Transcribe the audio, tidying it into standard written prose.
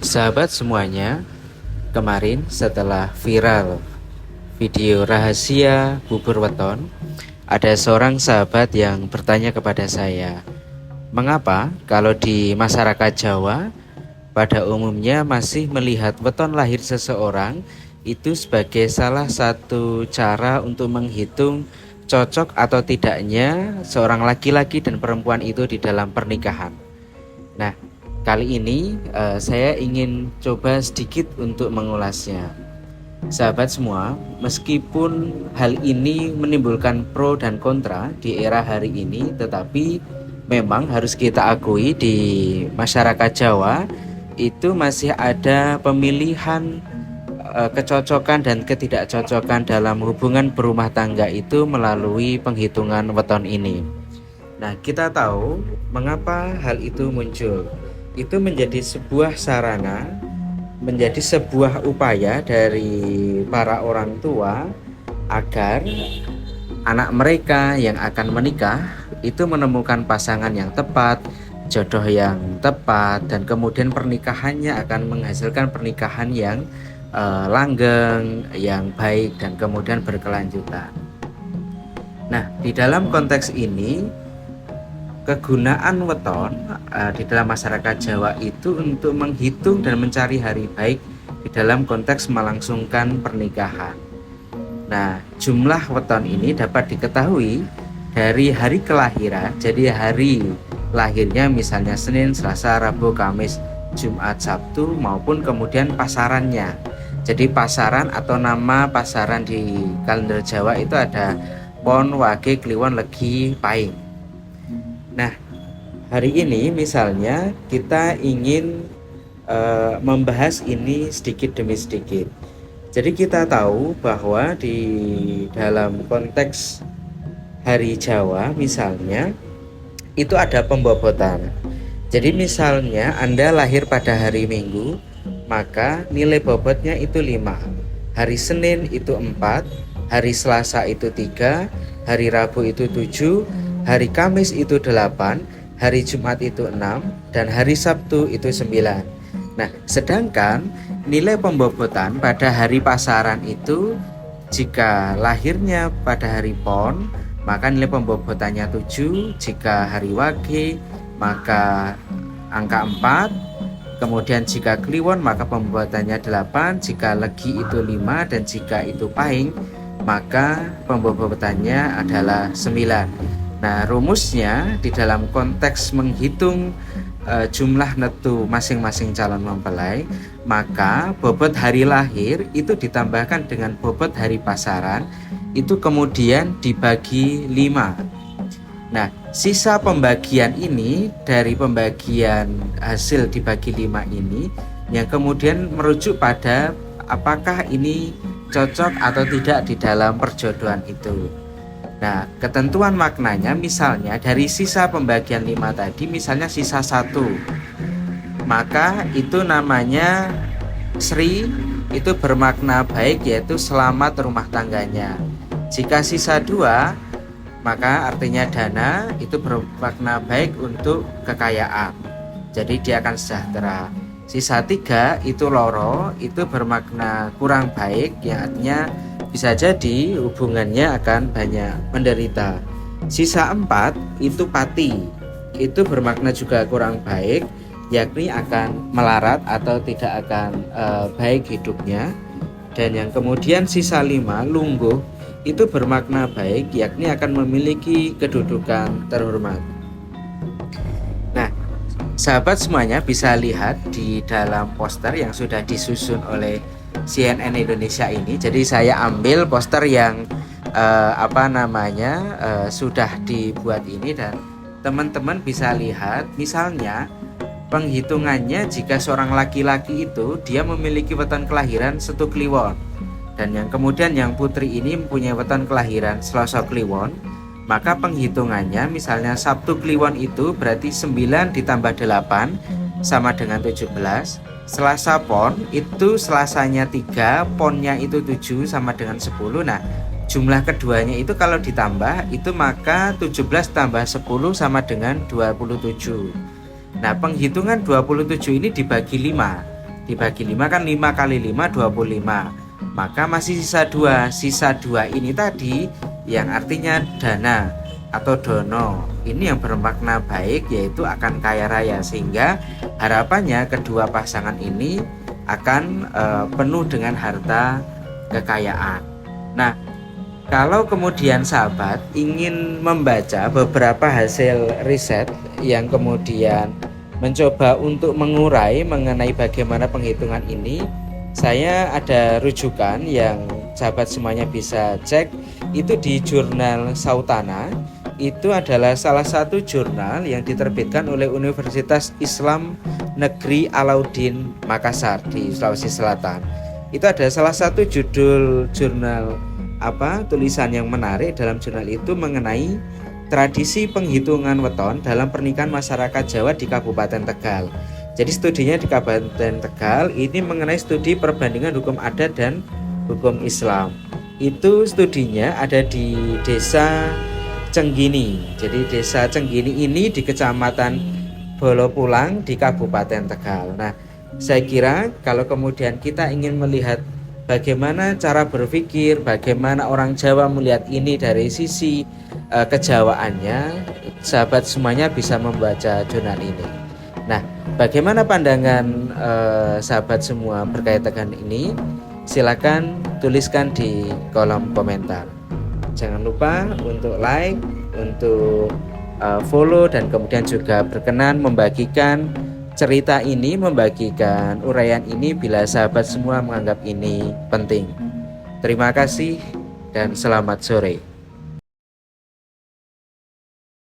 Sahabat semuanya, kemarin setelah viral video rahasia bubur weton, ada seorang sahabat yang bertanya kepada saya, mengapa kalau di masyarakat Jawa pada umumnya masih melihat weton lahir seseorang itu sebagai salah satu cara untuk menghitung cocok atau tidaknya seorang laki-laki dan perempuan itu di dalam pernikahan. Nah, kali ini saya ingin coba sedikit untuk mengulasnya. Sahabat semua, meskipun hal ini menimbulkan pro dan kontra di era hari ini, tetapi memang harus kita akui di masyarakat Jawa itu masih ada pemilihan kecocokan dan ketidakcocokan dalam hubungan berumah tangga itu melalui penghitungan weton ini. Nah, kita tahu mengapa hal itu muncul. Itu menjadi sebuah sarana, menjadi sebuah upaya dari para orang tua agar anak mereka yang akan menikah itu menemukan pasangan yang tepat, jodoh yang tepat, dan kemudian pernikahannya akan menghasilkan pernikahan yang langgeng, yang baik, dan kemudian berkelanjutan. Nah, di dalam konteks ini kegunaan weton di dalam masyarakat Jawa itu untuk menghitung dan mencari hari baik di dalam konteks melangsungkan pernikahan. Nah, jumlah weton ini dapat diketahui dari hari kelahiran. Jadi hari lahirnya misalnya Senin, Selasa, Rabu, Kamis, Jumat, Sabtu, maupun kemudian pasarannya. Jadi pasaran atau nama pasaran di kalender Jawa itu ada Pon, Wage, Kliwon, Legi, Pahing. Nah, hari ini misalnya kita ingin membahas ini sedikit demi sedikit. Jadi kita tahu bahwa di dalam konteks hari Jawa misalnya itu ada pembobotan. Jadi misalnya Anda lahir pada hari Minggu, maka nilai bobotnya itu 5. Hari Senin itu 4, hari Selasa itu 3, hari Rabu itu 7, hari Kamis itu 8, hari Jumat itu 6, dan hari Sabtu itu 9. Nah, sedangkan nilai pembobotan pada hari pasaran itu jika lahirnya pada hari Pon, maka nilai pembobotannya 7, jika hari Wage maka angka 4, kemudian jika Kliwon maka pembobotannya 8, jika Legi itu 5, dan jika itu Pahing maka pembobotannya adalah 9. Nah, rumusnya di dalam konteks menghitung jumlah netu masing-masing calon mempelai, maka bobot hari lahir itu ditambahkan dengan bobot hari pasaran, itu kemudian dibagi 5. Nah, sisa pembagian ini dari pembagian hasil dibagi 5 ini yang kemudian merujuk pada apakah ini cocok atau tidak di dalam perjodohan itu. Nah, ketentuan maknanya misalnya dari sisa pembagian 5 tadi, misalnya sisa 1, maka itu namanya Sri, itu bermakna baik, yaitu selamat rumah tangganya. Jika sisa 2, maka artinya Dana, itu bermakna baik untuk kekayaan, jadi dia akan sejahtera. Sisa 3 itu Loro, itu bermakna kurang baik, yang artinya bisa jadi hubungannya akan banyak menderita. Sisa 4 itu Pati, itu bermakna juga kurang baik, yakni akan melarat atau tidak akan baik hidupnya. Dan yang kemudian sisa 5 Lungguh, itu bermakna baik, yakni akan memiliki kedudukan terhormat. Nah, sahabat semuanya bisa lihat di dalam poster yang sudah disusun oleh CNN Indonesia ini. Jadi saya ambil poster yang sudah dibuat ini, dan teman-teman bisa lihat misalnya penghitungannya jika seorang laki-laki itu dia memiliki weton kelahiran Setu Kliwon, dan yang kemudian yang putri ini mempunyai weton kelahiran Selasa Kliwon, maka penghitungannya misalnya Sabtu Kliwon itu berarti 9 ditambah 8 sama dengan 17. Selasa Pon itu Selasanya 3, Ponnya itu 7 sama dengan 10. Nah, jumlah keduanya itu kalau ditambah itu maka 17 tambah 10 sama dengan 27. Nah, penghitungan 27 ini dibagi 5. Dibagi 5 kan 5 kali 5 25. Maka masih sisa 2. Sisa 2 ini tadi yang artinya dana atau dono. Ini yang bermakna baik, yaitu akan kaya raya, sehingga harapannya kedua pasangan ini akan penuh dengan harta kekayaan. Nah, kalau kemudian sahabat ingin membaca beberapa hasil riset yang kemudian mencoba untuk mengurai mengenai bagaimana penghitungan ini, saya ada rujukan yang sahabat semuanya bisa cek. Itu di jurnal Sautana. Itu adalah salah satu jurnal yang diterbitkan oleh Universitas Islam Negeri Alauddin Makassar di Sulawesi Selatan. Itu ada salah satu judul jurnal tulisan yang menarik dalam jurnal itu mengenai tradisi penghitungan weton dalam pernikahan masyarakat Jawa di Kabupaten Tegal. Jadi studinya di Kabupaten Tegal ini mengenai studi perbandingan hukum adat dan hukum Islam. Itu studinya ada di Desa Cenggini. Jadi Desa Cenggini ini di Kecamatan Bolopulang di Kabupaten Tegal. Nah, saya kira kalau kemudian kita ingin melihat bagaimana cara berpikir, bagaimana orang Jawa melihat ini dari sisi kejawaannya, sahabat semuanya bisa membaca jurnal ini. Nah, bagaimana pandangan sahabat semua berkaitan dengan ini? Silakan tuliskan di kolom komentar. Jangan lupa untuk like, untuk follow, dan kemudian juga berkenan membagikan cerita ini, membagikan uraian ini bila sahabat semua menganggap ini penting. Terima kasih dan selamat sore.